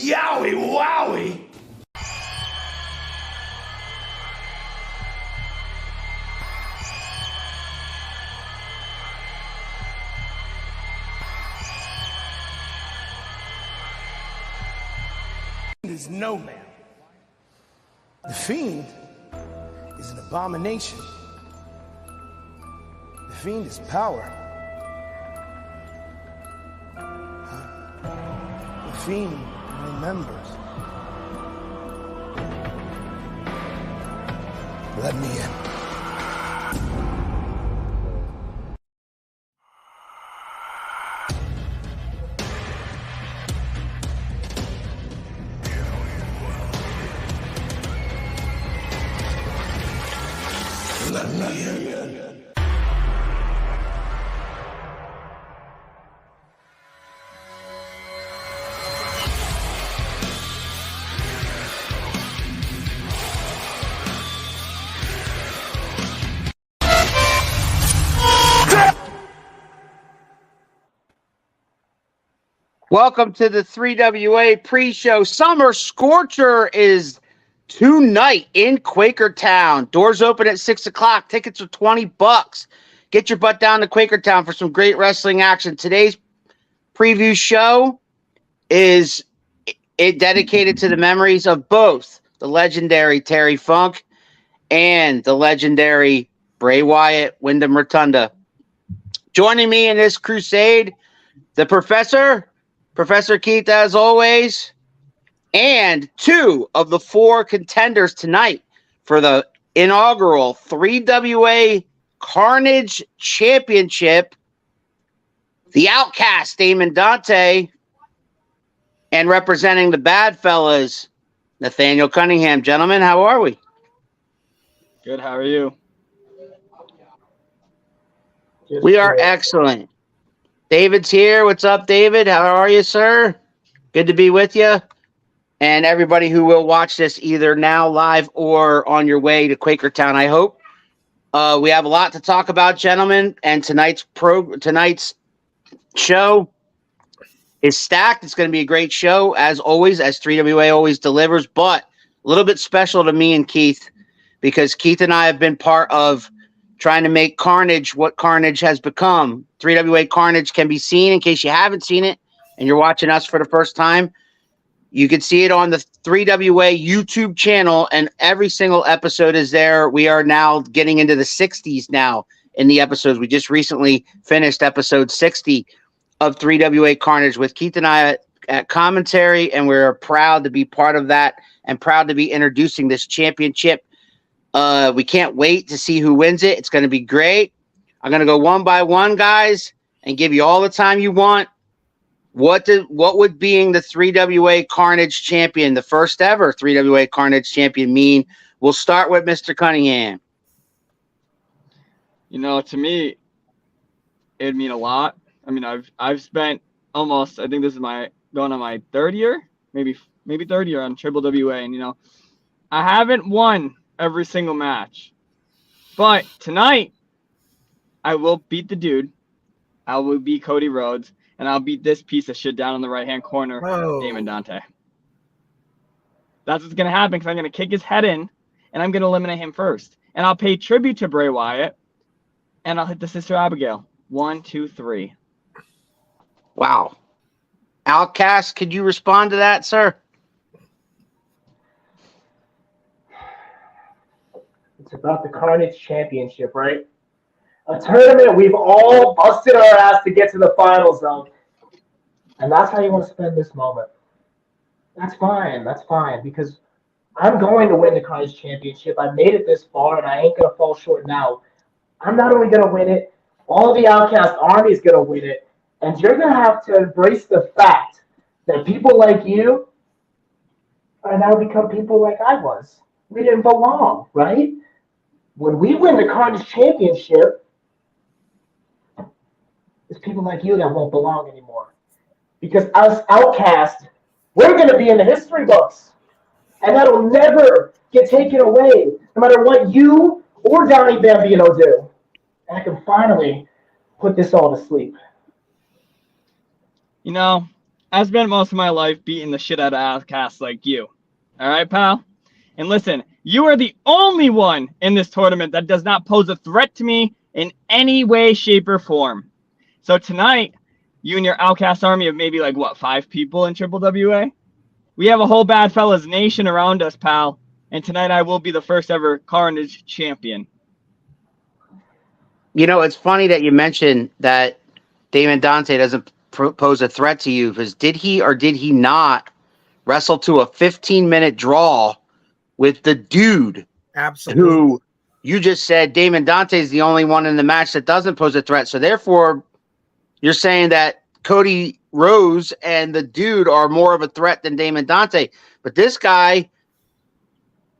Yowie wowie! Is no man. The Fiend is an abomination. The Fiend is power. The Fiend remembers. Let me in. Let me in. Welcome to the 3WA pre-show. Summer Scorcher is tonight in Quakertown. Doors open at 6 o'clock. Tickets are $20. Get your butt down to Quakertown for some great wrestling action. Today's preview show is dedicated to the memories of both the legendary Terry Funk and the legendary Bray Wyatt, Wyndham Rotunda. Joining me in this crusade, the Professor Keith, as always, and two of the four contenders tonight for the inaugural 3WA Carnage Championship, the Outcast, Damon Dante, and representing the Bad Fellas, Nathaniel Cunningham. Gentlemen, how are we? Good, how are you? We are excellent. David's here. What's up, David? How are you, sir? Good to be with you. And everybody who will watch this either now live or on your way to Quakertown, I hope. We have a lot to talk about, gentlemen, and tonight's show is stacked. It's going to be a great show, as always, as 3WA always delivers, but a little bit special to me and Keith, because Keith and I have been part of trying to make Carnage what Carnage has become. 3WA Carnage can be seen, in case you haven't seen it and you're watching us for the first time. You can see it on the 3WA YouTube channel, and every single episode is there. We are now getting into the 60s now in the episodes. We just recently finished episode 60 of 3WA Carnage with Keith and I at commentary, and we're proud to be part of that and proud to be introducing this championship. We can't wait to see who wins it. It's going to be great. I'm going to go one by one, guys, and give you all the time you want. What would being the 3WA Carnage champion, the first ever 3WA Carnage champion, mean? We'll start with Mr. Cunningham. You know, to me, it would mean a lot. I mean, I've spent almost, I think this is going on my third year, maybe third year on Triple WA, and you know, I haven't won every single match, but tonight I will beat the dude. I will beat Cody Rhodes, and I'll beat this piece of shit down in the right-hand corner, Damon Dante. That's what's going to happen, because I'm going to kick his head in, and I'm going to eliminate him first. And I'll pay tribute to Bray Wyatt, and I'll hit the Sister Abigail. 1, 2, 3. Wow. Outcast, could you respond to that, sir? It's about the Carnage Championship, right? A tournament we've all busted our ass to get to the finals of. And that's how you want to spend this moment. That's fine. That's fine. Because I'm going to win the Carnage Championship. I made it this far, and I ain't going to fall short now. I'm not only going to win it, all the Outcast Army is going to win it. And you're going to have to embrace the fact that people like you are now become people like I was. We didn't belong, right? When we win the Carnage Championship, it's people like you that won't belong anymore. Because us Outcasts, we're going to be in the history books. And that'll never get taken away, no matter what you or Donnie Bambino do. And I can finally put this all to sleep. You know, I spent most of my life beating the shit out of outcasts like you. All right, pal? And listen, you are the only one in this tournament that does not pose a threat to me in any way, shape, or form. So tonight, you and your outcast army of maybe 5 people in Triple WA? We have a whole Bad Fellas nation around us, pal. And tonight I will be the first ever Carnage champion. You know, it's funny that you mentioned that Damon Dante doesn't pose a threat to you, because did he or did he not wrestle to a 15-minute draw with the dude? Absolutely. Who you just said Damon Dante is the only one in the match that doesn't pose a threat. So therefore, you're saying that Cody Rose and the dude are more of a threat than Damon Dante. But this guy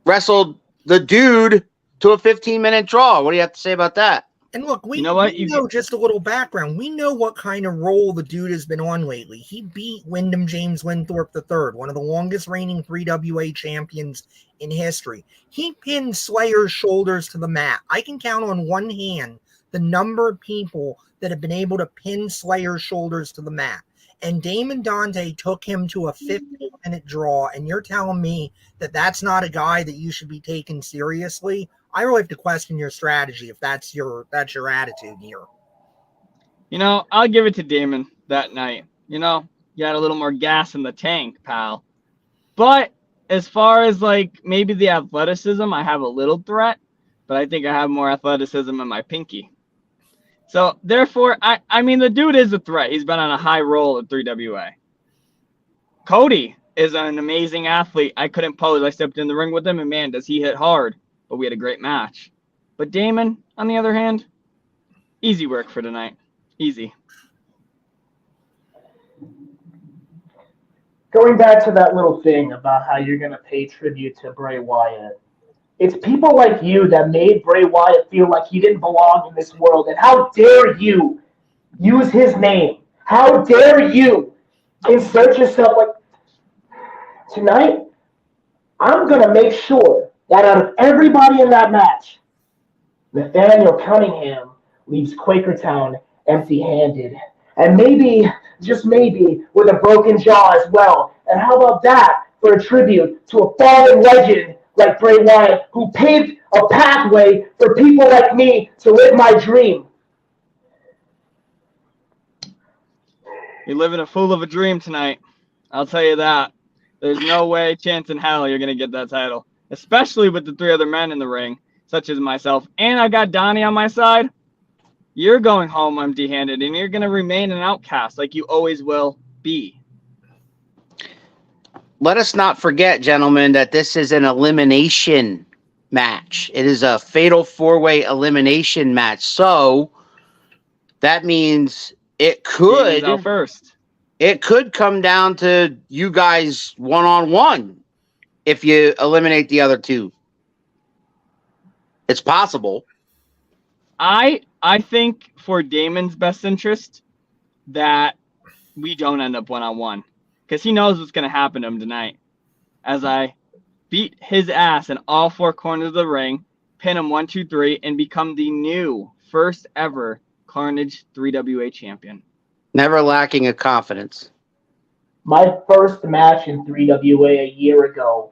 wrestled the dude to a 15-minute draw. What do you have to say about that? And look, we know just a little background. We know what kind of role the dude has been on lately. He beat Wyndham James Winthorpe III, one of the longest reigning 3WA champions in history. He pinned Slayer's shoulders to the mat. I can count on one hand the number of people that have been able to pin Slayer's shoulders to the mat. And Damon Dante took him to a 15-minute draw, and you're telling me that that's not a guy that you should be taken seriously? I really have to question your strategy if that's your attitude here. I'll give it to Damon that night. You had a little more gas in the tank, pal. But as far as maybe the athleticism, I have a little threat, but I think I have more athleticism in my pinky. So therefore, I mean, the dude is a threat. He's been on a high roll at 3WA. Cody is an amazing athlete. I couldn't pose. I stepped in the ring with him, and man, does he hit hard. But we had a great match. But Damon, on the other hand, easy work for tonight. Easy. Going back to that little thing about how you're going to pay tribute to Bray Wyatt, it's people like you that made Bray Wyatt feel like he didn't belong in this world. And how dare you use his name? How dare you insert yourself like tonight? I'm going to make sure that out of everybody in that match, Nathaniel Cunningham leaves Quakertown empty-handed. And maybe, just maybe, with a broken jaw as well. And how about that for a tribute to a fallen legend like Bray Wyatt, who paved a pathway for people like me to live my dream? You're living a fool of a dream tonight. I'll tell you that. There's no way, chance in hell, you're going to get that title. Especially with the 3 other men in the ring, such as myself. And I got Donnie on my side. You're going home empty-handed, and you're going to remain an outcast like you always will be. Let us not forget, gentlemen, that this is an elimination match. It is a fatal 4-way elimination match. So that means it could come down to you guys one-on-one. If you eliminate the other 2, it's possible. I think for Damon's best interest that we don't end up one-on-one, because he knows what's going to happen to him tonight. As I beat his ass in all 4 corners of the ring, pin him 1, 2, 3, and become the new first ever Carnage 3WA champion. Never lacking of confidence. My first match in 3WA a year ago,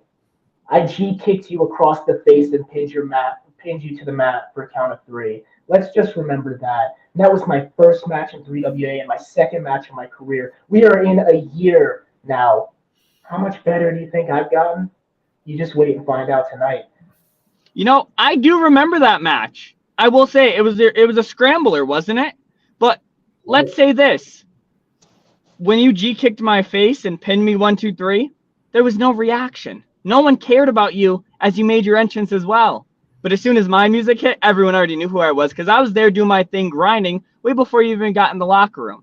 I G-kicked you across the face and pinned you to the mat for a count of 3. Let's just remember that. That was my first match in 3WA and my second match in my career. We are in a year now. How much better do you think I've gotten? You just wait and find out tonight. I do remember that match. I will say it was a scrambler, wasn't it? But let's say this. When you G-kicked my face and pinned me 1, 2, 3, there was no reaction. No one cared about you as you made your entrance as well. But as soon as my music hit, everyone already knew who I was, because I was there doing my thing, grinding, way before you even got in the locker room.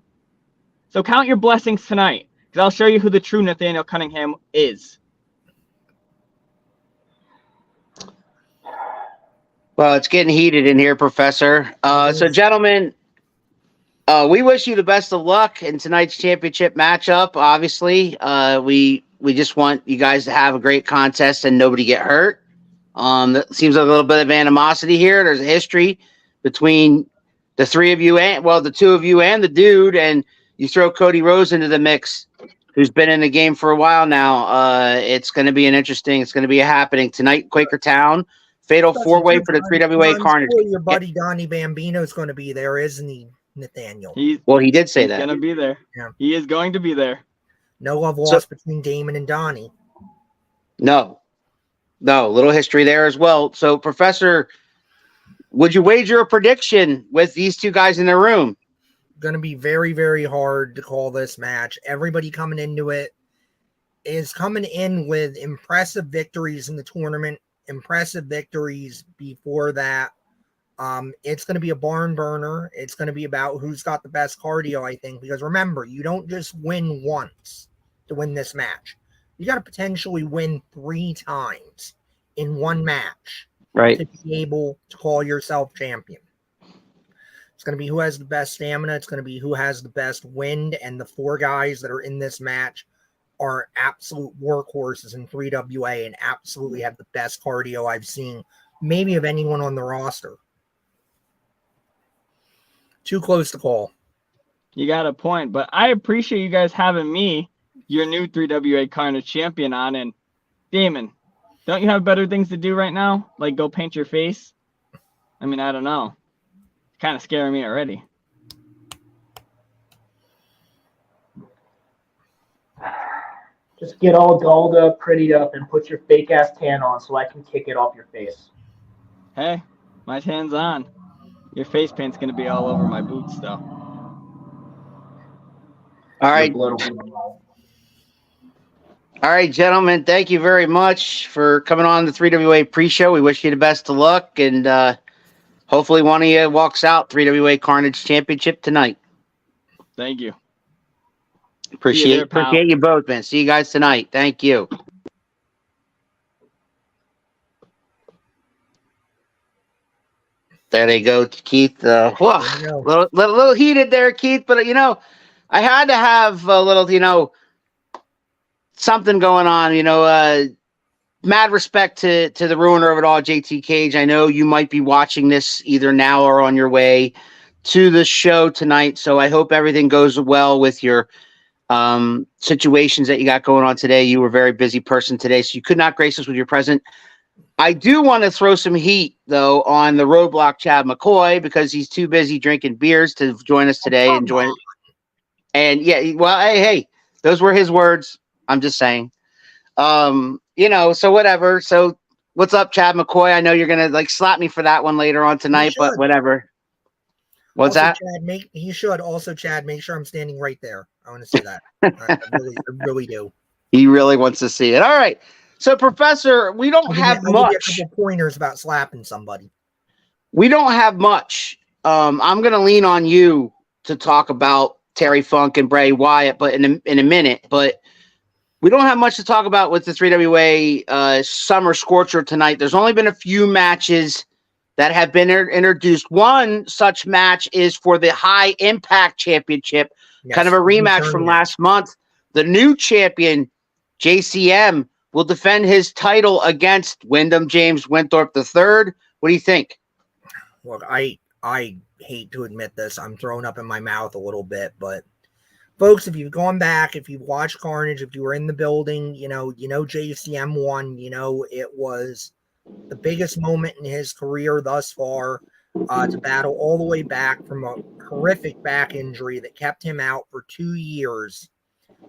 So count your blessings tonight, because I'll show you who the true Nathaniel Cunningham is. Well, it's getting heated in here, Professor. So, gentlemen, we wish you the best of luck in tonight's championship matchup. Obviously, we just want you guys to have a great contest and nobody get hurt. That seems like a little bit of animosity here. There's a history between the 3 of you the 2 of you and the dude, and you throw Cody Rose into the mix. who's been in the game for a while now. It's going to be it's going to be happening tonight, Quakertown. Fatal Especially four-way too, for the 3WA I'm Carnage. sure your buddy Donnie Bambino is going to be there, isn't he, Nathaniel? Well, he did say He's that. gonna be there. Yeah. He is going to be there. No love lost between Damon and Donnie. No, little history there as well. So, Professor, would you wager a prediction with these two guys in the room? Going to be very, very hard to call this match. Everybody coming into it is coming in with impressive victories in the tournament, impressive victories before that. It's going to be a barn burner. It's going to be about who's got the best cardio, I think, because remember, you don't just win once to win this match. You got to potentially win 3 times in one match, right, to be able to call yourself champion. It's going to be who has the best stamina. It's going to be who has the best wind. And the 4 guys that are in this match are absolute workhorses in 3WA and absolutely have the best cardio I've seen, maybe of anyone on the roster. Too close to call. You got a point, but I appreciate you guys having me, your new 3WA Carnage champion, on. And Damon, don't you have better things to do right now? Like go paint your face? I mean, I don't know. It's kind of scaring me already. Just get all dolled up, prettied up, and put your fake ass tan on so I can kick it off your face. Hey, my tan's on. Your face paint's gonna be all over my boots, though. All right. Your blood will be involved. All right, gentlemen, thank you very much for coming on the 3WA pre-show. We wish you the best of luck, and hopefully one of you walks out 3WA Carnage Championship tonight. Thank you. Appreciate you both, man. See you guys tonight. Thank you. There they go, Keith. Little heated there, Keith, but I had to have a little, something going on, mad respect to the ruiner of it all, JT Cage. I know you might be watching this either now or on your way to the show tonight, so I hope everything goes well with your situations that you got going on today. You were a very busy person today, so you could not grace us with your presence. I do want to throw some heat, though, on the roadblock Chad McCoy, because he's too busy drinking beers to join us today. And yeah, well, hey, those were his words. I'm just saying. So whatever. So what's up, Chad McCoy? I know you're going to slap me for that one later on tonight, but whatever. What's also, that? Chad, make sure I'm standing right there. I want to see that. I really do. He really wants to see it. All right. So, Professor, we don't have much. I'll give you a couple pointers about slapping somebody. We don't have much. I'm going to lean on you to talk about Terry Funk and Bray Wyatt, but in a minute. But we don't have much to talk about with the 3WA Summer Scorcher tonight. There's only been a few matches that have been introduced. One such match is for the High Impact Championship, kind of a rematch from last month. The new champion, JCM, will defend his title against Wyndham James Winthorpe III. What do you think? Look, I hate to admit this. I'm throwing up in my mouth a little bit, but folks, if you've gone back, if you've watched Carnage, if you were in the building, JCM won. It was the biggest moment in his career thus far, to battle all the way back from a horrific back injury that kept him out for 2 years,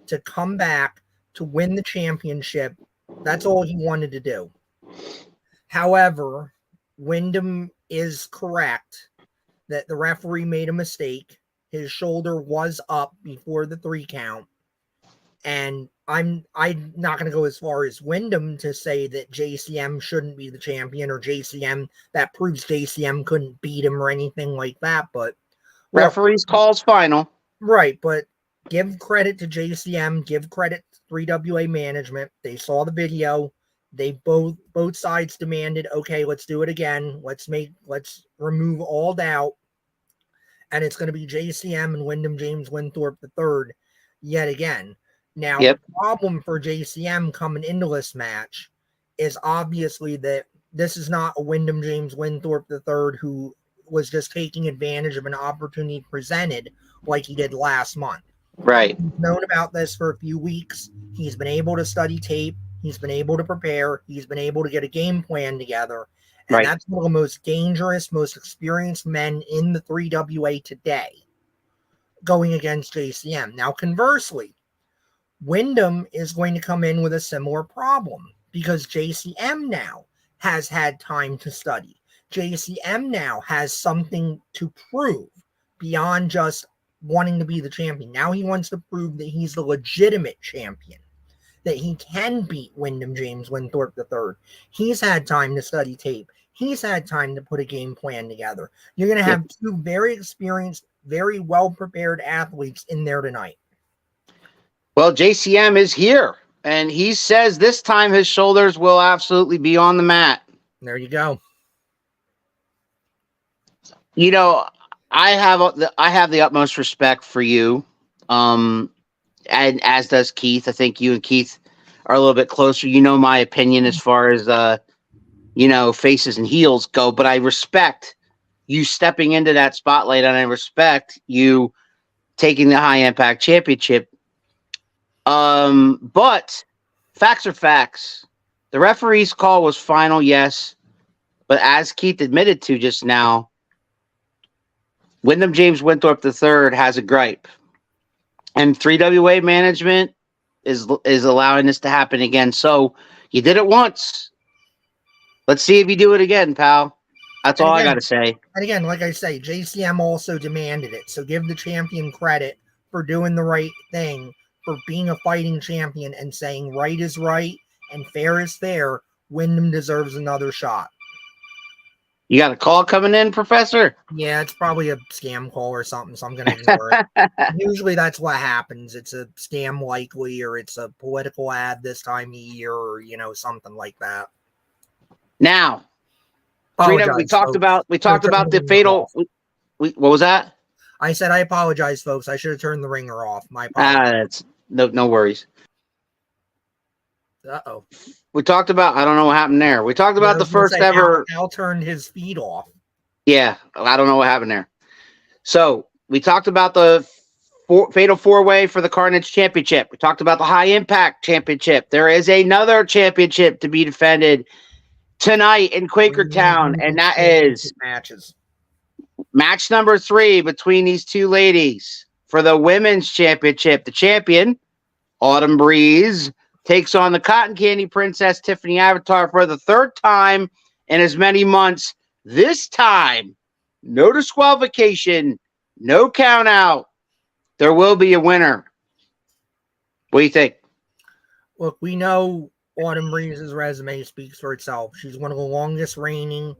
to come back to win the championship. That's all he wanted to do. However, Wyndham is correct that the referee made a mistake. His shoulder was up before the 3 count. And I'm not going to go as far as Wyndham to say that JCM shouldn't be the champion, or that proves JCM couldn't beat him or anything like that. But referee's calls final. Right, but give credit to JCM, give credit to 3WA management. They saw the video. They both sides demanded, okay, let's do it again. Let's remove all doubt. And it's going to be JCM and Wyndham James Winthorpe III yet again. Now, The problem for JCM coming into this match is obviously that this is not a Wyndham James Winthorpe III who was just taking advantage of an opportunity presented like he did last month. Right. He's known about this for a few weeks. He's been able to study tape. He's been able to prepare. He's been able to get a game plan together. And Right. that's one of the most dangerous, most experienced men in the 3WA today going against JCM. Now, conversely, Wyndham is going to come in with a similar problem because JCM now has had time to study. JCM now has something to prove beyond just wanting to be the champion. Now he wants to prove that he's the legitimate champion, that he can beat Wyndham James Winthorpe III. He's had time to study tape. He's had time to put a game plan together. You're going to have two very experienced, very well-prepared athletes in there tonight. Well, JCM is here, and he says this time his shoulders will absolutely be on the mat. There you go. You know, I have the utmost respect for you, and as does Keith. I think you and Keith are a little bit closer. You know my opinion as far as faces and heels go, but I respect you stepping into that spotlight, and I respect you taking the High Impact Championship. But facts are facts. The referee's call was final, yes, but as Keith admitted to just now, Wyndham James Winthorpe III has a gripe, and 3WA management is allowing this to happen again. So you did it once. Let's see if you do it again, pal. That's all I got to say. And again, like I say, JCM also demanded it. So give the champion credit for doing the right thing, for being a fighting champion and saying right is right and fair is fair. Wyndham deserves another shot. You got a call coming in, Professor? Yeah, it's probably a scam call or something, so I'm going to ignore it. Usually that's what happens. It's a scam likely, or it's a political ad this time of year, or, something like that. Now, we talked about the fatal. What was that? I said I apologize, folks. I should have turned the ringer off. My apologies. No worries. Uh-oh. We talked about, I don't know what happened there. We talked about the first ever. Al turned his feed off. Yeah, I don't know what happened there. So we talked about the fatal four-way for the Carnage Championship. We talked about the High Impact Championship. There is another championship to be defended tonight in Quakertown, and that is match number 3 between these two ladies for the Women's Championship. The champion, Autumn Breeze, takes on the Cotton Candy Princess, Tiffany Avatar, for the third time in as many months. This time, no disqualification, no count out. There will be a winner. What do you think? Look, we know Autumn Breeze's resume speaks for itself. She's one of the longest reigning,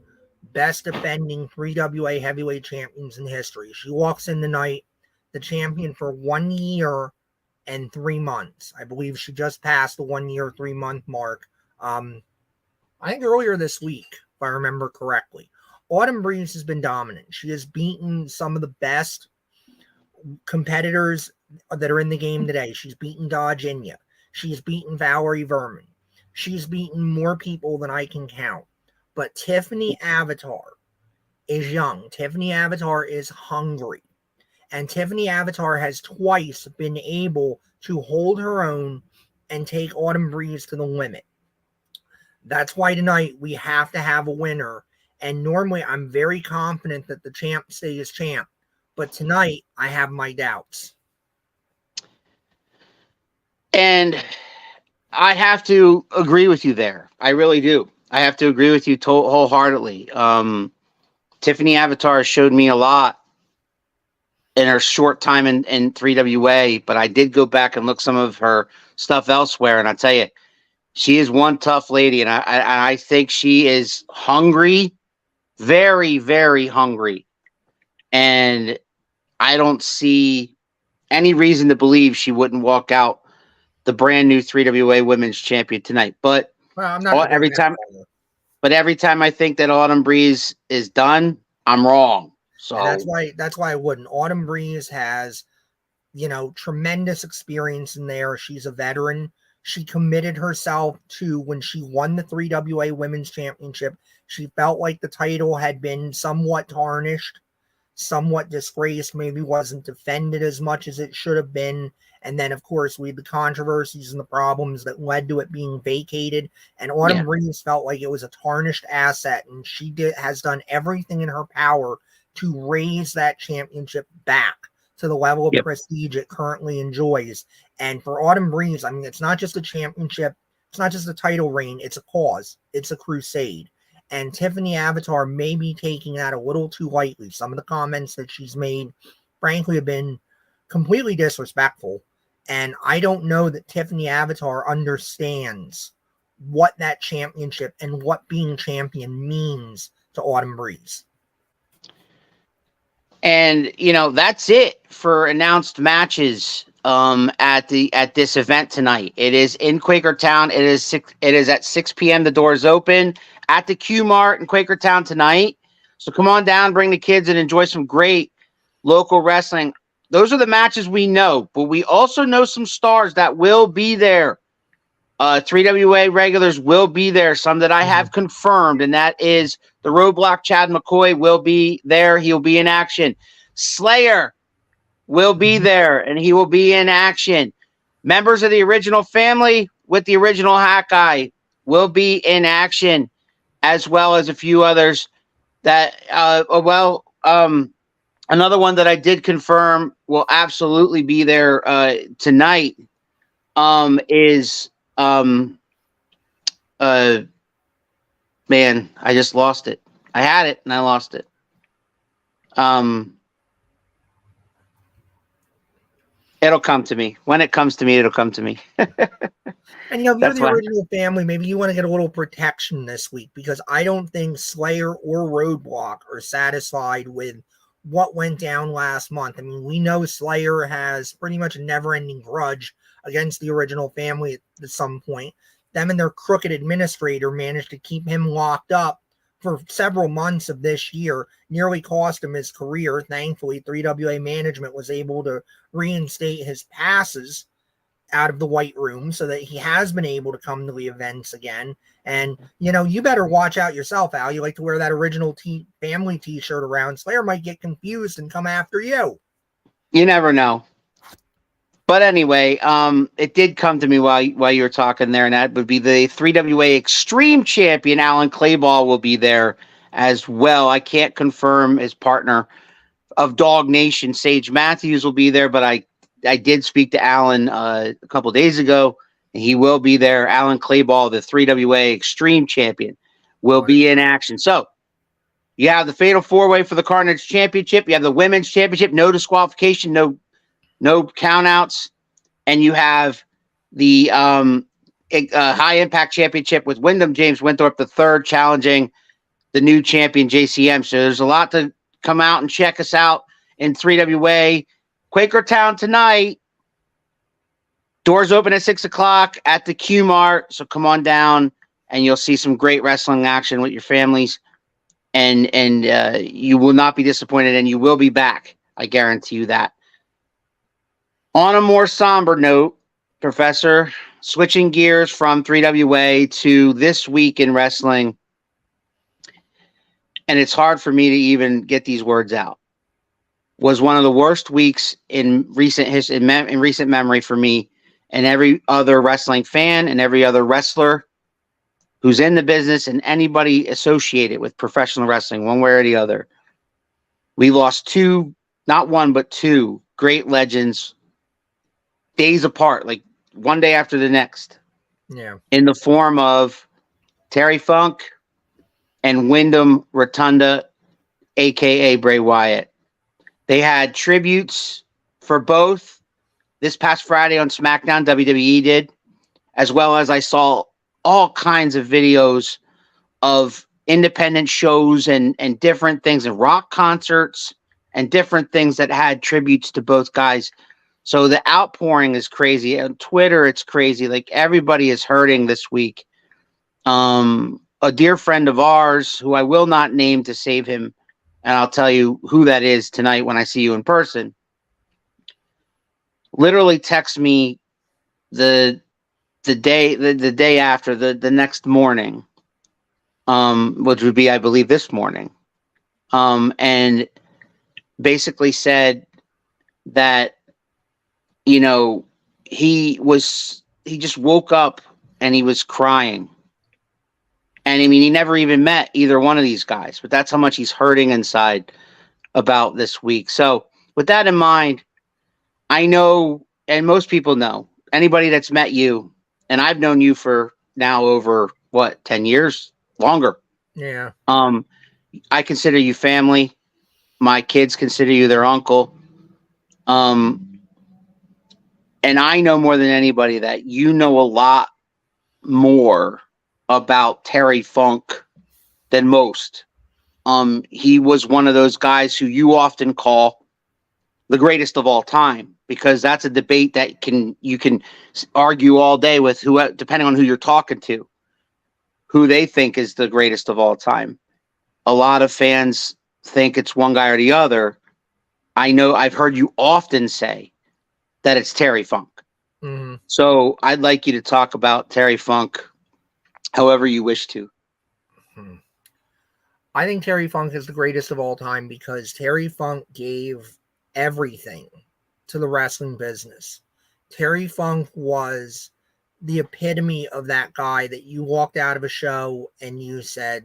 best defending 3WA heavyweight champions in history. She walks in tonight, the champion for 1 year and 3 months. I believe she just passed the 1 year, 3 month mark. I think earlier this week, if I remember correctly. Autumn Breeze has been dominant. She has beaten some of the best competitors that are in the game today. She's beaten Dodge Inya. She's beaten Valerie Verman. She's beaten more people than I can count. But Tiffany Avatar is young. Tiffany Avatar is hungry. And Tiffany Avatar has twice been able to hold her own and take Autumn Breeze to the limit. That's why tonight we have to have a winner. And normally I'm very confident that the champ stays champ. But tonight I have my doubts. And I have to agree with you there. I really do. I have to agree with you wholeheartedly. Tiffany Avatar showed me a lot in her short time in 3WA, but I did go back and look some of her stuff elsewhere, and I tell you, she is one tough lady, and I think she is hungry, very, very hungry, and I don't see any reason to believe she wouldn't walk out the brand new 3WA Women's Champion tonight. But I'm not every time I think that Autumn Breeze is done, I'm wrong. So and that's why I wouldn't. Autumn Breeze has, tremendous experience in there. She's a veteran. She committed herself to when she won the 3WA Women's Championship. She felt like the title had been somewhat tarnished. somewhat disgraced, maybe wasn't defended as much as it should have been. And then, of course, we had the controversies and the problems that led to it being vacated. And Autumn Reeves felt like it was a tarnished asset, and she has done everything in her power to raise that championship back to the level of prestige it currently enjoys. And for Autumn Reeves, I mean, it's not just a championship, it's not just a title reign, it's a cause, it's a crusade. And Tiffany Avatar may be taking that a little too lightly. Some of the comments that she's made, frankly, have been completely disrespectful. And I don't know that Tiffany Avatar understands what that championship and what being champion means to Autumn Breeze. And, you know, that's it for announced matches at this event tonight. It is in Quakertown. It is at 6 p.m. The doors open at the QMART in Quakertown tonight. So come on down, bring the kids, and enjoy some great local wrestling. Those are the matches we know, but we also know some stars that will be there. 3WA regulars will be there, some that I have confirmed, and that is the Roadblock Chad McCoy will be there. He'll be in action. Slayer will be there, and he will be in action. Members of the original family with the original Hat Guy will be in action, as well as a few others that, another one that I did confirm will absolutely be there tonight is man, I just lost it. I had it and I lost it. It'll come to me. When it comes to me, it'll come to me. And, you know, if you're the original family, maybe you want to get a little protection this week, because I don't think Slayer or Roadblock are satisfied with what went down last month. I mean, we know Slayer has pretty much a never-ending grudge against the original family at some point. Them and their crooked administrator managed to keep him locked up for several months of this year, nearly cost him his career. Thankfully, 3WA management was able to reinstate his passes out of the White Room so that he has been able to come to the events again. And, you know, you better watch out yourself, Al. You like to wear that original family t-shirt around. Slayer might get confused and come after you. You never know. But anyway, it did come to me while you were talking there, and that would be the 3WA Extreme Champion, Alan Clayball, will be there as well. I can't confirm his partner of Dog Nation, Sage Matthews, will be there, but I did speak to Alan a couple days ago, and he will be there. Alan Clayball, the 3WA Extreme Champion, will be in action. So you have the Fatal 4-Way for the Carnage Championship. You have the Women's Championship, no disqualification, no countouts, and you have the High Impact Championship with Wyndham James Winthorpe III challenging the new champion JCM. So there's a lot to come out and check us out in 3WA. Quakertown tonight. Doors open at 6 o'clock at the QMART. So come on down and you'll see some great wrestling action with your families, and you will not be disappointed, and you will be back. I guarantee you that. On a more somber note, Professor, switching gears from 3WA to this week in wrestling, and it's hard for me to even get these words out, was one of the worst weeks in recent history, in recent memory for me and every other wrestling fan and every other wrestler who's in the business and anybody associated with professional wrestling, one way or the other. We lost two, not one, but two great legends days apart, like one day after the next. Yeah. In the form of Terry Funk and Wyndham Rotunda, aka Bray Wyatt. They had tributes for both this past Friday on SmackDown, WWE did, as well as I saw all kinds of videos of independent shows and different things, and rock concerts and different things that had tributes to both guys. So the outpouring is crazy. On Twitter, it's crazy. Like, everybody is hurting this week. A dear friend of ours, who I will not name to save him, and I'll tell you who that is tonight when I see you in person, literally text me the day after, the next morning, which would be, I believe, this morning, and basically said that, you know, he just woke up and he was crying. And I mean, he never even met either one of these guys, but that's how much he's hurting inside about this week. So with that in mind, I know, and most people know, anybody that's met you, and I've known you for now over 10 years, longer. Yeah. I consider you family. My kids consider you their uncle. And I know more than anybody that you know a lot more about Terry Funk than most. He was one of those guys who you often call the greatest of all time, because that's a debate that you can argue all day with who, depending on who you're talking to, who they think is the greatest of all time. A lot of fans think it's one guy or the other. I know I've heard you often say that it's Terry Funk. Mm-hmm. So I'd like you to talk about Terry Funk however you wish to. I think Terry Funk is the greatest of all time because Terry Funk gave everything to the wrestling business. Terry Funk was the epitome of that guy that you walked out of a show and you said,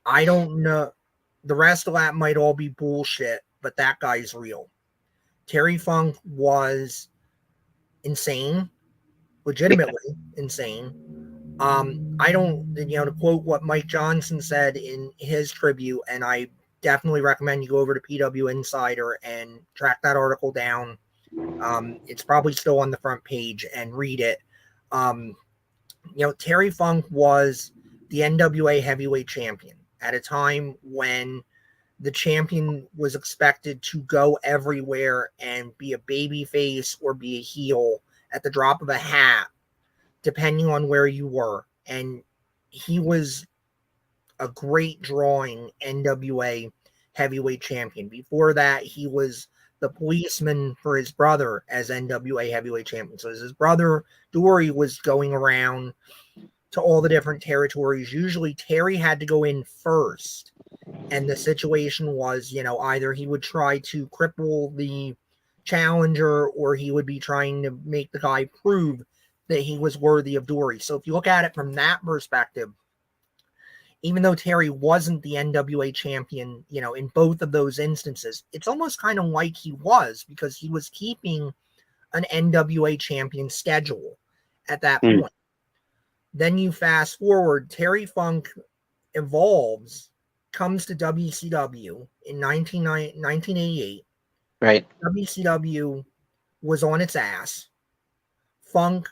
I don't know, the rest of that might all be bullshit, but that guy's real. Terry Funk was insane, legitimately insane. I don't, to quote what Mike Johnson said in his tribute, and I definitely recommend you go over to PW Insider and track that article down. It's probably still on the front page, and read it. Terry Funk was the NWA heavyweight champion at a time when the champion was expected to go everywhere and be a baby face or be a heel at the drop of a hat, depending on where you were. And he was a great drawing NWA heavyweight champion. Before that, he was the policeman for his brother as NWA heavyweight champion. So as his brother Dory was going around to all the different territories, usually Terry had to go in first. And the situation was, either he would try to cripple the challenger or he would be trying to make the guy prove that he was worthy of Dory. So if you look at it from that perspective, even though Terry wasn't the NWA champion, in both of those instances, it's almost kind of like he was, because he was keeping an NWA champion schedule at that point. Then you fast forward, Terry Funk evolves, comes to WCW in 1988. Right. WCW was on its ass. Funk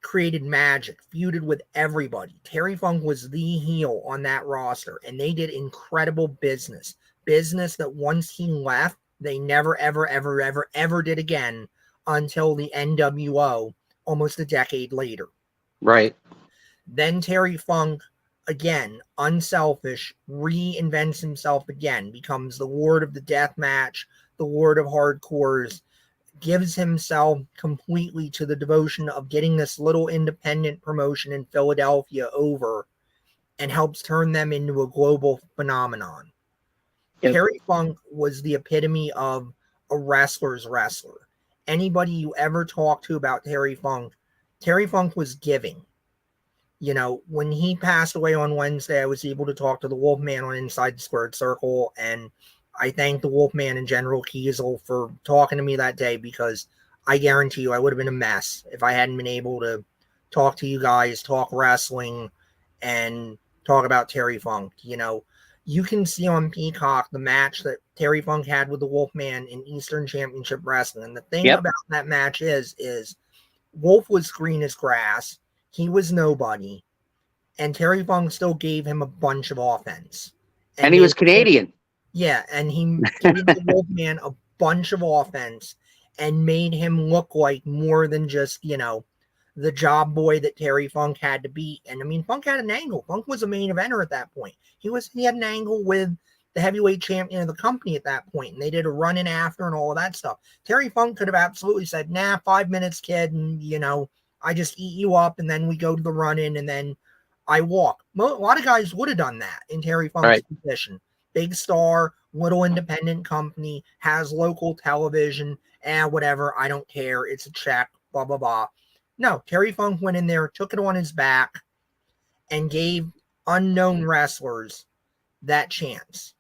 created magic, feuded with everybody. Terry Funk was the heel on that roster, and they did incredible business that once he left, they never, ever, ever, ever, ever did again until the NWO almost a decade later. Right. Then Terry Funk, again, unselfish, reinvents himself again, becomes the Lord of the Death Match, the Lord of Hardcores, gives himself completely to the devotion of getting this little independent promotion in Philadelphia over, and helps turn them into a global phenomenon. Yep. Terry Funk was the epitome of a wrestler's wrestler. Anybody you ever talk to about Terry Funk was giving. When he passed away on Wednesday, I was able to talk to the Wolfman on Inside the Squared Circle, and I thank the Wolfman and General Kiesel for talking to me that day, because I guarantee you I would have been a mess if I hadn't been able to talk to you guys, talk wrestling, and talk about Terry Funk. You can see on Peacock the match that Terry Funk had with the Wolfman in Eastern Championship Wrestling. And the thing about that match is Wolf was green as grass. He was nobody. And Terry Funk still gave him a bunch of offense. And he was Canadian. Yeah, and he gave the Wolfman a bunch of offense and made him look like more than just, the job boy that Terry Funk had to beat. And I mean, Funk had an angle. Funk was a main eventer at that point. He had an angle with the heavyweight champion of the company at that point, and they did a run in after and all of that stuff. Terry Funk could have absolutely said, 5 minutes, kid, and I just eat you up, and then we go to the run in, and then I walk. A lot of guys would have done that in Terry Funk's position. big star, little independent company, has local television, whatever, I don't care, it's a check, blah, blah, blah. No, Terry Funk went in there, took it on his back, and gave unknown wrestlers that chance.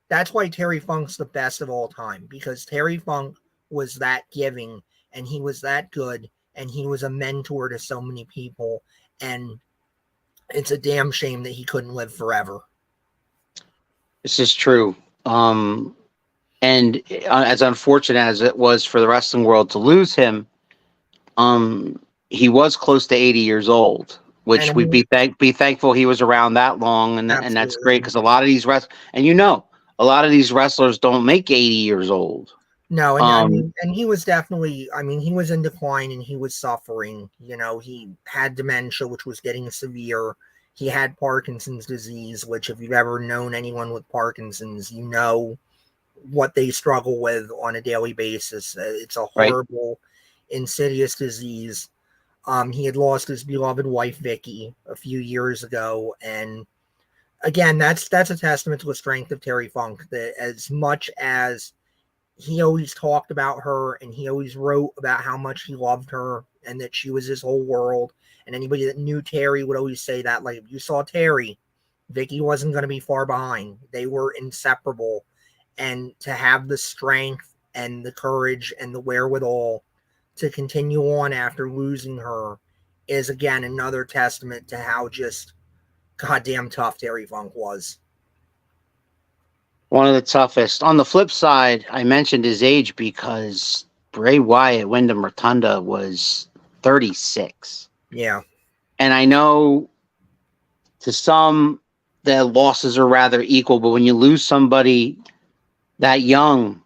That's why Terry Funk's the best of all time, because Terry Funk was that giving, and he was that good, and he was a mentor to so many people, and it's a damn shame that he couldn't live forever. This is true. And as unfortunate as it was for the wrestling world to lose him, he was close to 80 years old, which we'd be thankful he was around that long, and that's great, because a lot of these a lot of these wrestlers don't make 80 years old. No, and he was definitely, he was in decline, and he was suffering. He had dementia, which was getting severe. He had Parkinson's disease, which, if you've ever known anyone with Parkinson's, you know what they struggle with on a daily basis. It's a horrible, insidious disease. He had lost his beloved wife, Vicky, a few years ago. And again, that's a testament to the strength of Terry Funk, that as much as he always talked about her, and he always wrote about how much he loved her and that she was his whole world. And anybody that knew Terry would always say that, like, if you saw Terry, Vicky wasn't going to be far behind. They were inseparable. And to have the strength and the courage and the wherewithal to continue on after losing her is, again, another testament to how just goddamn tough Terry Funk was. One of the toughest. On the flip side, I mentioned his age because Bray Wyatt at Wyndham Rotunda was 36. Yeah. And I know to some the losses are rather equal, but when you lose somebody that young,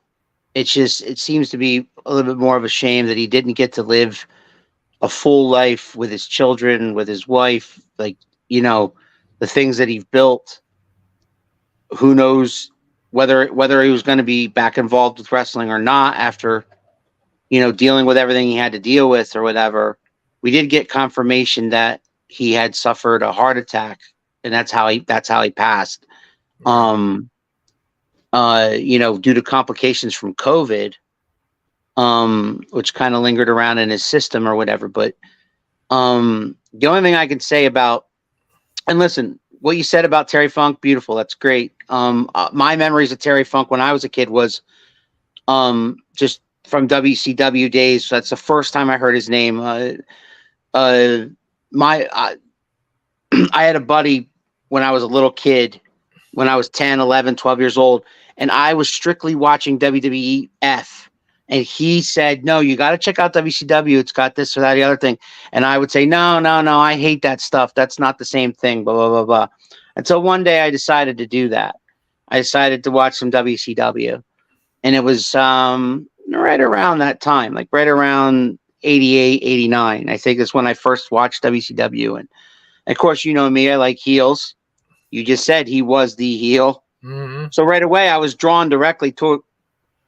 it seems to be a little bit more of a shame that he didn't get to live a full life with his children, with his wife, the things that he built. Who knows whether he was going to be back involved with wrestling or not after, dealing with everything he had to deal with or whatever. We did get confirmation that he had suffered a heart attack, and that's how he passed. Due to complications from COVID, which kind of lingered around in his system or whatever. But the only thing I can say about, and listen, what you said about Terry Funk, beautiful. That's great. My memories of Terry Funk when I was a kid was just from WCW days. So that's the first time I heard his name. I had a buddy when I was a little kid, when I was 10, 11, 12 years old, and I was strictly watching WWF. And he said, no, you got to check out WCW. It's got this or that, the other thing. And I would say, no, I hate that stuff. That's not the same thing, blah, blah, blah, blah. Until one day I decided to do that. I decided to watch some WCW. And it was right around that time, like right around 88, 89. I think that's when I first watched WCW. And of course, you know me, I like heels. You just said he was the heel. Mm-hmm. So right away, I was drawn directly to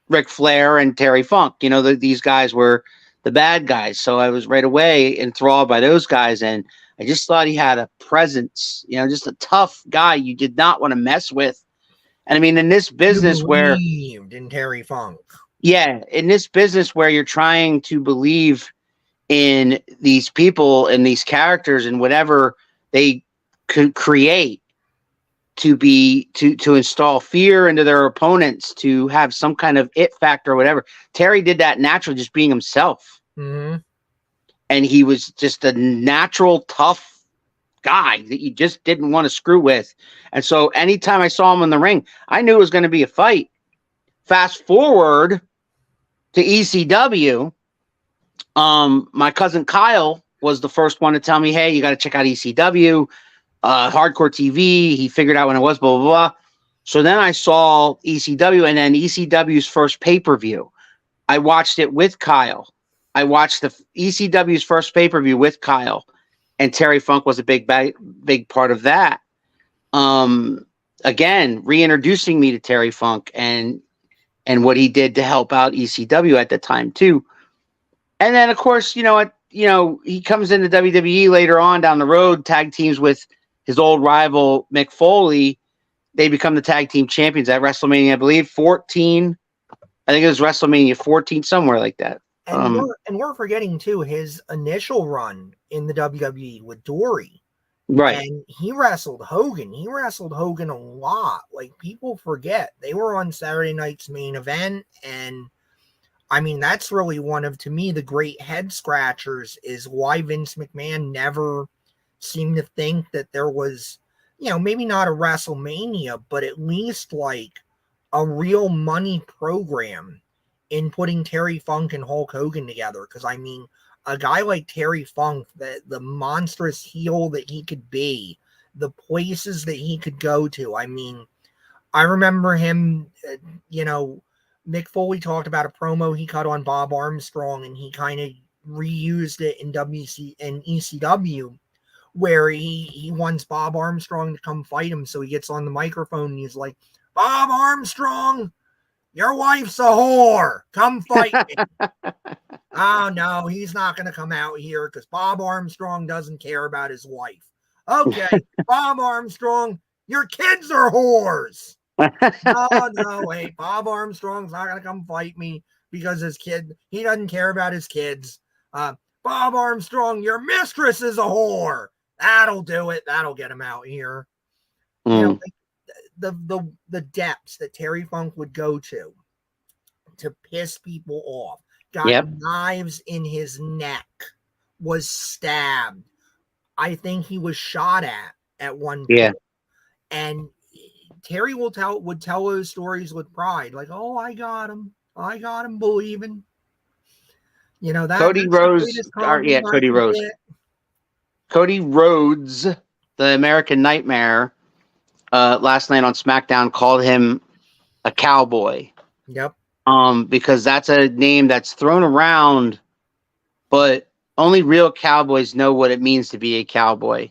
Ric Flair and Terry Funk. These guys were the bad guys. So I was right away enthralled by those guys. And I just thought he had a presence, just a tough guy you did not want to mess with. And in this business where in Terry Funk. Yeah, in this business where you're trying to believe in these people and these characters and whatever they could create to install fear into their opponents, to have some kind of it factor or whatever. Terry did that naturally, just being himself. Mm-hmm. And he was just a natural, tough guy that you just didn't want to screw with. And so anytime I saw him in the ring, I knew it was going to be a fight. Fast forward to ECW, my cousin Kyle was the first one to tell me, hey, you got to check out ECW, Hardcore TV. He figured out when it was, blah, blah, blah. So then I saw ECW, and then ECW's first pay-per-view. I watched it with Kyle. I watched the ECW's first pay-per-view with Kyle, and Terry Funk was a big part of that. Again, reintroducing me to Terry Funk and what he did to help out ECW at the time too. And then of course, he comes into WWE later on down the road, tag teams with his old rival Mick Foley, they become the tag team champions at WrestleMania, I believe 14. I think it was WrestleMania 14, somewhere like that. And we're forgetting too his initial run in the WWE with Dory. Right. And he wrestled Hogan. He wrestled Hogan a lot. Like, people forget they were on Saturday night's main event. And I mean, that's really one of, to me, the great head scratchers, is why Vince McMahon never seemed to think that there was, you know, maybe not a WrestleMania, but at least like a real money program in putting Terry Funk and Hulk Hogan together. Because I mean, a guy like Terry Funk, the monstrous heel that he could be, the places that he could go to. I mean, I remember him, you know, Mick Foley talked about a promo he cut on Bob Armstrong, and he kind of reused it in ECW, where he wants Bob Armstrong to come fight him. So he gets on the microphone and he's like, "Bob Armstrong, your wife's a whore. Come fight me." Oh, no, he's not going to come out here because Bob Armstrong doesn't care about his wife. Okay, Bob Armstrong, your kids are whores. No, wait, Bob Armstrong's not going to come fight me because he doesn't care about his kids. Bob Armstrong, your mistress is a whore. That'll do it. That'll get him out here. You know, like the depths that Terry Funk would go to piss people off. Got knives in his neck, was stabbed. I think he was shot at one point. Yeah. And Terry would tell those stories with pride, like, "Oh, I got him believing." You know, that Cody Rhodes, Cody Rhodes. Cody Rhodes, the American Nightmare, last night on SmackDown called him a cowboy. Yep. Because that's a name that's thrown around, but only real cowboys know what it means to be a cowboy.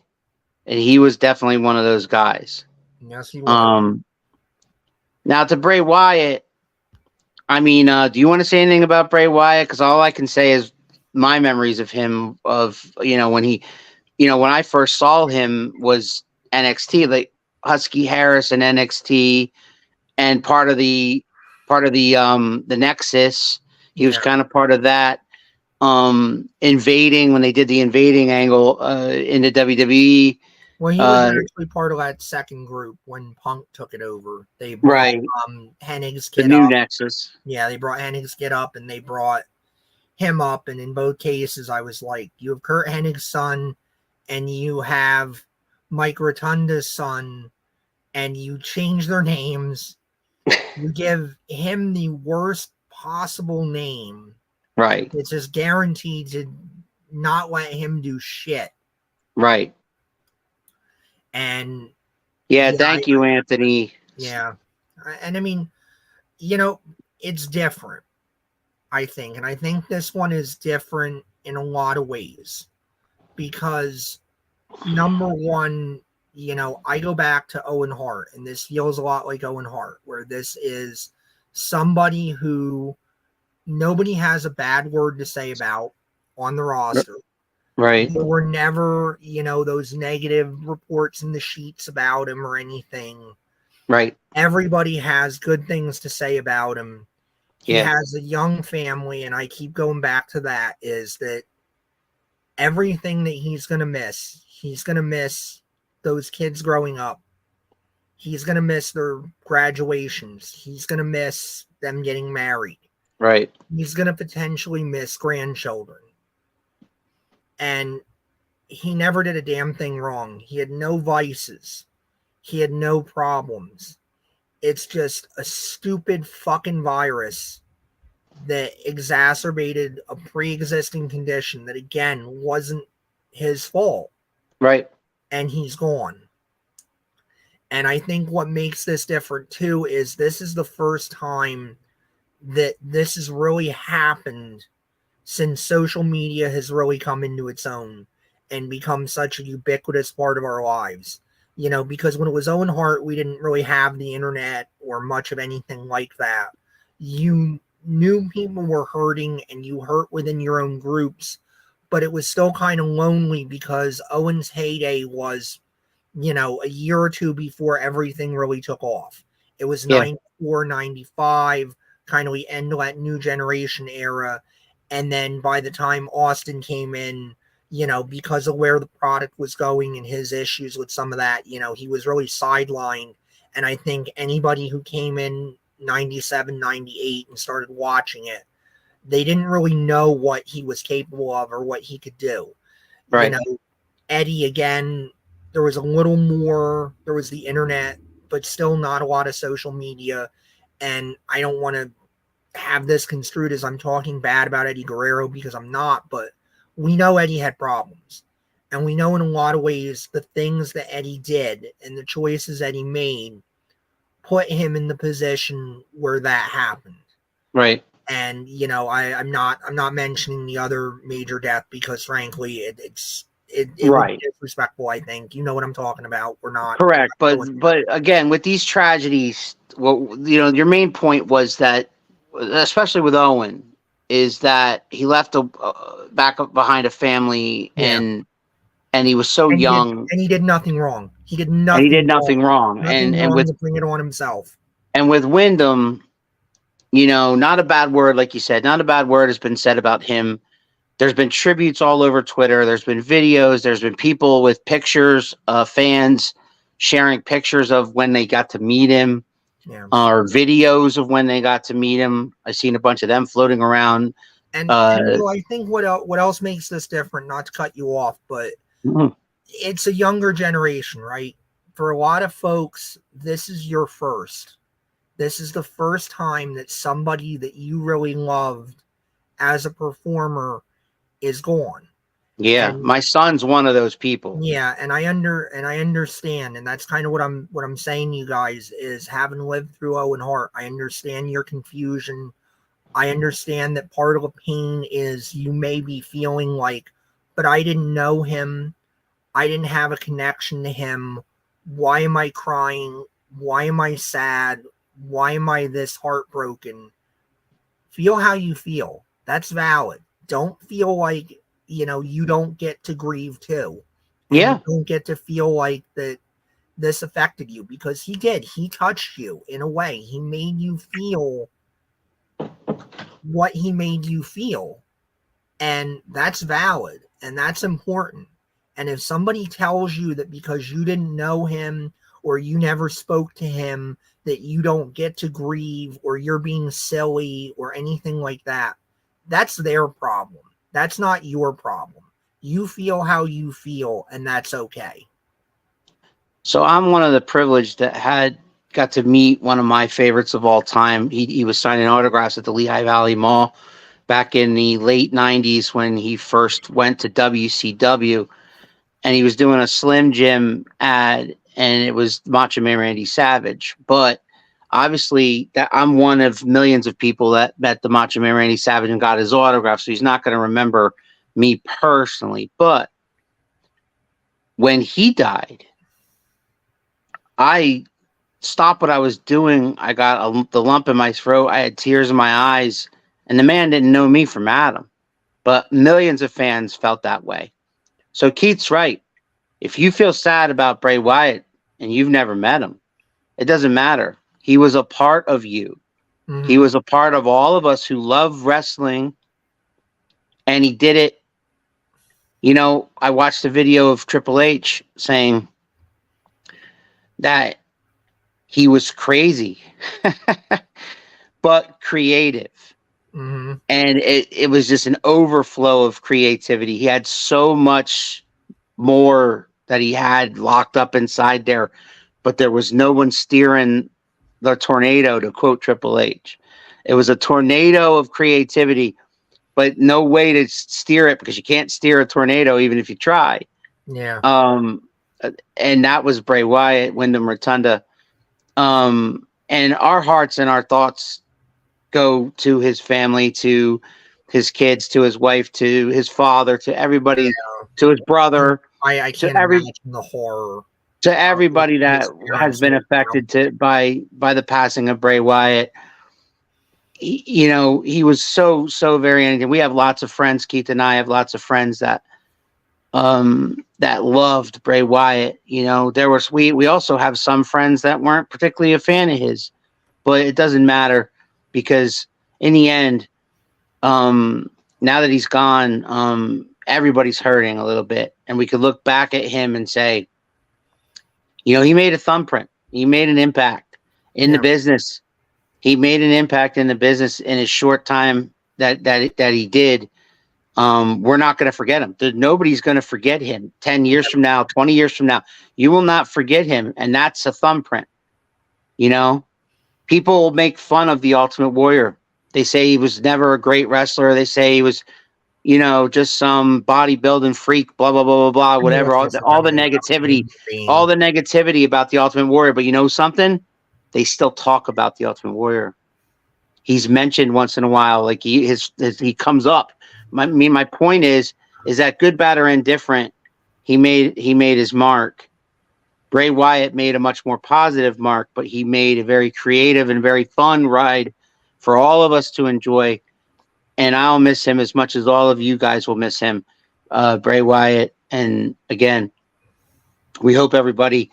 And he was definitely one of those guys. Yes, he was. Now to Bray Wyatt, I mean, do you want to say anything about Bray Wyatt? Because all I can say is my memories of him, when I first saw him was NXT, like Husky Harris and NXT, and part of the Nexus. He was kind of part of that. Invading, when they did the invading angle into WWE. Well, he was actually part of that second group when Punk took it over. They brought Hennig's kid the new up. Nexus. Yeah, they brought Hennig's kid up, and they brought him up. And in both cases, I was like, you have Kurt Hennig's son, and you have Mike Rotunda's son, and you change their names. You give him the worst possible name. Right. It's just guaranteed to not let him do shit. Right. And thank you, Anthony. Yeah. And I mean, you know, it's different, I think. And I think this one is different in a lot of ways. Because, number one, you know, I go back to Owen Hart, and this feels a lot like Owen Hart, where this is somebody who nobody has a bad word to say about on the roster. Right. There were never, you know, those negative reports in the sheets about him or anything. Right. Everybody has good things to say about him. He has a young family, and I keep going back to that, is that everything that he's going to miss those kids growing up. He's going to miss their graduations. He's going to miss them getting married. Right. He's going to potentially miss grandchildren. And he never did a damn thing wrong. He had no vices. He had no problems. It's just a stupid fucking virus that exacerbated a pre-existing condition that, again, wasn't his fault. Right. And he's gone. And I think what makes this different, too, is this is the first time that this has really happened since social media has really come into its own and become such a ubiquitous part of our lives. You know, because when it was Owen Hart, we didn't really have the internet or much of anything like that. You knew people were hurting, and you hurt within your own groups, but it was still kind of lonely because Owen's heyday was a year or two before everything really took off. It was Yeah. 94, 95, kind of the end of that new generation era. And then by the time Austin came in, because of where the product was going and his issues with some of that, he was really sidelined. And I think anybody who came in 97, 98 and started watching it, they didn't really know what he was capable of or what he could do. Right. Eddie, again, there was a little more, there was the internet, but still not a lot of social media. And I don't want to have this construed as I'm talking bad about Eddie Guerrero, because I'm not, but we know Eddie had problems. And we know in a lot of ways the things that Eddie did and the choices that he made put him in the position where that happened. Right. And I'm not mentioning the other major death because frankly it Right. would be disrespectful. I think you know what I'm talking about. We're not Correct. But again, with these tragedies, your main point was that, especially with Owen, is that he left back up behind a family, and he was so young, and he did nothing wrong. He did nothing. And he did nothing wrong. And with to bring it on himself. And with Wyndham, not a bad word, like you said, not a bad word has been said about him. There's been tributes all over Twitter. There's been videos. There's been people with pictures, fans sharing pictures of when they got to meet him, or videos of when they got to meet him. I've seen a bunch of them floating around. And I think what else makes this different, not to cut you off, but it's a younger generation, right? For a lot of folks, this is your first. This is the first time that somebody that you really loved as a performer is gone. Yeah, and my son's one of those people. Yeah, and I understand, and that's kind of what I'm saying to you guys is, having lived through Owen Hart, I understand your confusion. I understand that part of the pain is you may be feeling like, but I didn't know him. I didn't have a connection to him. Why am I crying? Why am I sad? Why am I this heartbroken? Feel how you feel. That's valid. Don't feel like, you don't get to grieve too. And you don't get to feel like that this affected you, because he did. He touched you in a way. He made you feel what he made you feel. And that's valid. And that's important. And if somebody tells you that because you didn't know him or you never spoke to him, that you don't get to grieve or you're being silly or anything like that, that's their problem. That's not your problem. You feel how you feel, and that's okay. So I'm one of the privileged that got to meet one of my favorites of all time. He was signing autographs at the Lehigh Valley Mall back in the late 90s when he first went to WCW, and he was doing a Slim Jim ad, and it was Macho Man Randy Savage. But obviously, that I'm one of millions of people that met the Macho Man Randy Savage and got his autograph, so he's not going to remember me personally. But when he died, I stopped what I was doing. I got the lump in my throat. I had tears in my eyes, and the man didn't know me from Adam. But millions of fans felt that way. So Keith's right. If you feel sad about Bray Wyatt and you've never met him, it doesn't matter. He was a part of you. Mm-hmm. He was a part of all of us who love wrestling, and he did it. I watched a video of Triple H saying that he was crazy, but creative. Mm-hmm. And it was just an overflow of creativity. He had so much more that he had locked up inside there, but there was no one steering the tornado, to quote Triple H. It was a tornado of creativity, but no way to steer it, because you can't steer a tornado even if you try. Yeah. And that was Bray Wyatt, Wyndham Rotunda. And our hearts and our thoughts go to his family, to his kids, to his wife, to his father, to everybody, to his brother. I can't imagine the horror. To everybody that has been affected by the passing of Bray Wyatt. He was so very anything. We have lots of friends. Keith and I have lots of friends that that loved Bray Wyatt. You know, we also have some friends that weren't particularly a fan of his, but it doesn't matter because in the end, now that he's gone, everybody's hurting a little bit, and we could look back at him and say, you know, he made a thumbprint. He made an impact in the business. He made an impact in the business in his short time that he did. We're not going to forget him. Nobody's going to forget him 10 years from now, 20 years from now. You will not forget him, and that's a thumbprint. You know, people will make fun of the Ultimate Warrior. They say he was never a great wrestler. They say he was, you know, just some bodybuilding freak, blah, blah, blah, blah, blah, whatever. All the negativity about the Ultimate Warrior. But you know something? They still talk about the Ultimate Warrior. He's mentioned once in a while. Like he comes up. My point is that good, bad, or indifferent, he made his mark. Bray Wyatt made a much more positive mark, but he made a very creative and very fun ride for all of us to enjoy. And I'll miss him as much as all of you guys will miss him, Bray Wyatt. And again, we hope everybody,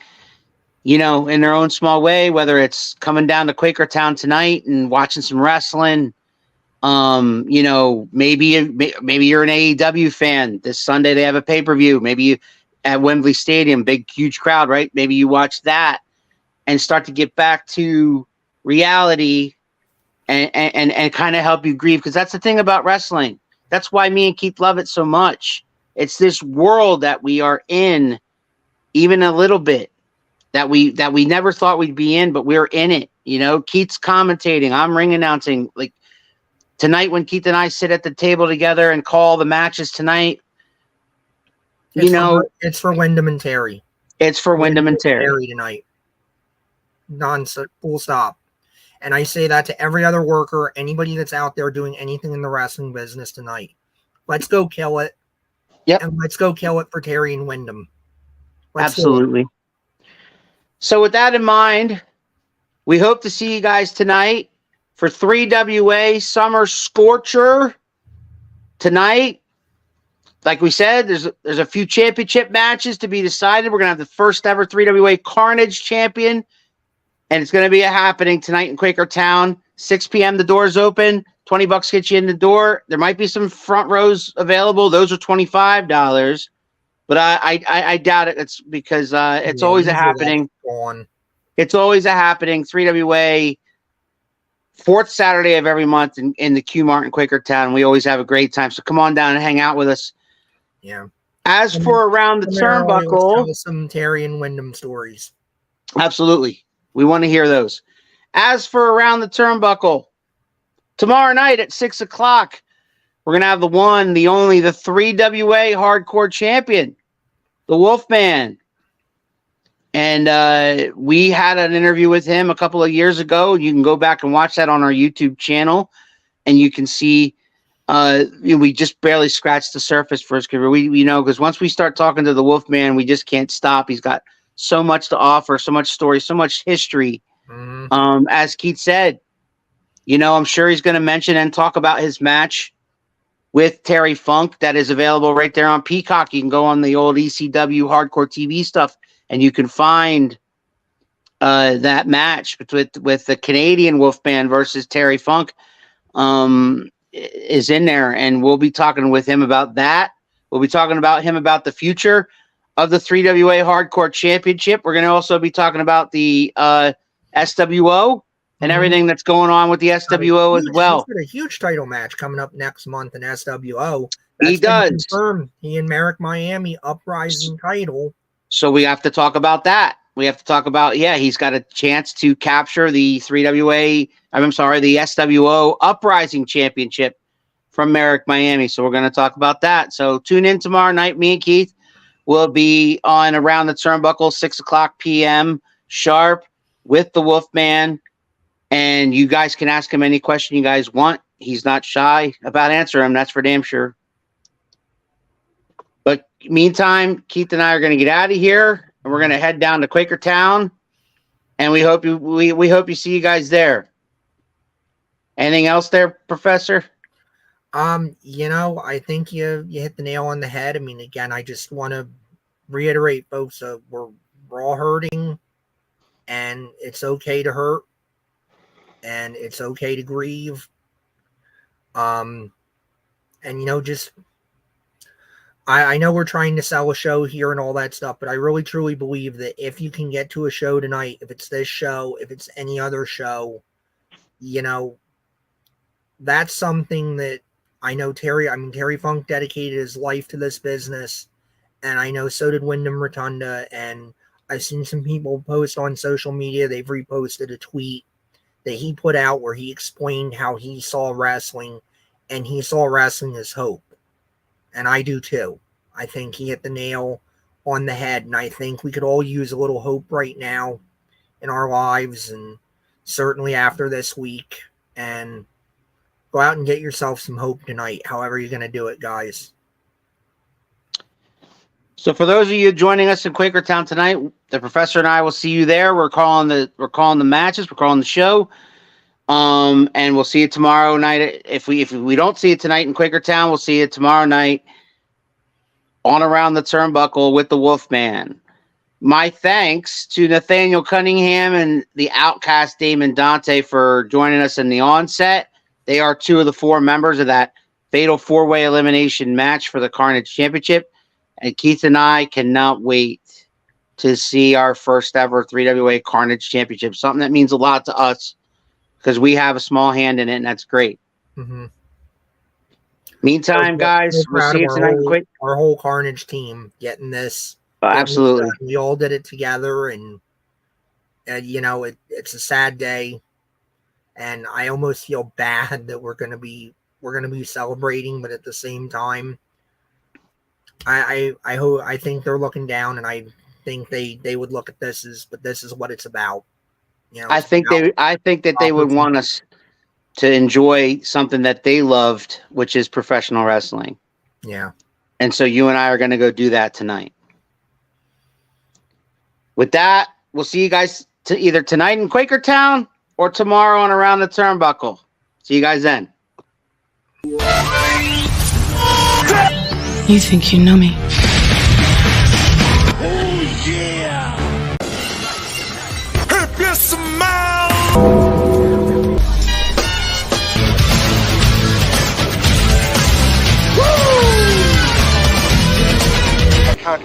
you know, in their own small way, whether it's coming down to Quakertown tonight and watching some wrestling, you know, maybe you're an AEW fan. This Sunday they have a pay-per-view. Maybe you at Wembley Stadium, big, huge crowd, right? Maybe you watch that and start to get back to reality and kind of help you grieve. Because that's the thing about wrestling. That's why me and Keith love it so much. It's this world that we are in, even a little bit, that we never thought we'd be in, but we're in it. You know, Keith's commentating, I'm ring announcing. Like tonight when Keith and I sit at the table together and call the matches tonight, it's for Wyndham and Terry. It's for Wyndham and Terry tonight. Full stop. And I say that to every other worker, anybody that's out there doing anything in the wrestling business tonight. Let's go kill it. Yep. And let's go kill it for Terry and Wyndham. Absolutely. So with that in mind, we hope to see you guys tonight for 3WA Summer Scorcher tonight. Like we said, there's a few championship matches to be decided. We're going to have the first ever 3WA Carnage champion, and it's going to be happening tonight in Quakertown. 6 p.m. The doors open. $20 gets you in the door. There might be some front rows available. Those are $25. But I doubt it. It's because it's always a happening. It's always a happening. 3WA, fourth Saturday of every month in the QMART in Quakertown. We always have a great time. So come on down and hang out with us. Yeah. As for around the turnbuckle, tell some Terry and Wyndham stories. Absolutely. We want to hear those. As for around the turnbuckle, tomorrow night at 6 o'clock, we're going to have the one, the only, the 3WA Hardcore champion, the Wolfman. And we had an interview with him a couple of years ago. You can go back and watch that on our YouTube channel, and you can see we just barely scratched the surface for his career. We know, because once we start talking to the Wolfman, we just can't stop. He's got so much to offer, so much story, so much history. Mm-hmm. As Keith said, you know, I'm sure he's going to mention and talk about his match with Terry Funk that is available right there on Peacock. You can go on the old ECW Hardcore TV stuff, and you can find that match with the Canadian Wolfman versus Terry Funk is in there, and we'll be talking with him about that. We'll be talking about him about the future of the 3WA Hardcore Championship. We're going to also be talking about the SWO and everything that's going on with the SWO as well. He's got a huge title match coming up next month in SWO. He does. Confirmed. He and Merrick Miami uprising title. So we have to talk about that. We have to talk about, he's got a chance to capture the the SWO Uprising Championship from Merrick Miami. So we're going to talk about that. So tune in tomorrow night. Me and Keith will be on Around the Turnbuckle, 6 o'clock p.m. sharp with the Wolfman. And you guys can ask him any question you guys want. He's not shy about answering them. That's for damn sure. But meantime, Keith and I are going to get out of here, and we're going to head down to Quakertown, and we hope you see you guys there. Anything else there, Professor? I think you hit the nail on the head. I mean, again, I just want to reiterate, folks, we're all hurting, and it's okay to hurt, and it's okay to grieve. And just I know we're trying to sell a show here and all that stuff, but I really truly believe that if you can get to a show tonight, if it's this show, if it's any other show, that's something that I know Terry Funk dedicated his life to this business, and I know so did Wyndham Rotunda, and I've seen some people post on social media, they've reposted a tweet that he put out where he explained how he saw wrestling, and he saw wrestling as hope. And I do too. I think he hit the nail on the head, and I think we could all use a little hope right now in our lives, and certainly after this week. And go out and get yourself some hope tonight, however you're going to do it, guys. So for those of you joining us in Quakertown tonight, the professor and I will see you there. We're calling the matches, we're calling the show. And we'll see you tomorrow night. If we don't see it tonight in Quakertown, we'll see it tomorrow night on Around the Turnbuckle with the Wolfman. My thanks to Nathaniel Cunningham and the Outcast Damon Dante for joining us in the onset. They are two of the four members of that fatal four-way elimination match for the Carnage Championship. And Keith and I cannot wait to see our first ever 3WA Carnage Championship, something that means a lot to us, because we have a small hand in it, and that's great. Mm-hmm. Meantime, guys, we'll see you tonight. Our whole Carnage team getting this. Absolutely. We all did it together, and it's a sad day, and I almost feel bad that we're gonna be celebrating, but at the same time, I think they're looking down, and I think they would look at this as, but this is what it's about. I think that they would want us to enjoy something that they loved, which is professional wrestling. Yeah. And so you and I are going to go do that tonight. With that, we'll see you guys either tonight in Quakertown or tomorrow on Around the Turnbuckle. See you guys then. You think you know me? Oh, yeah.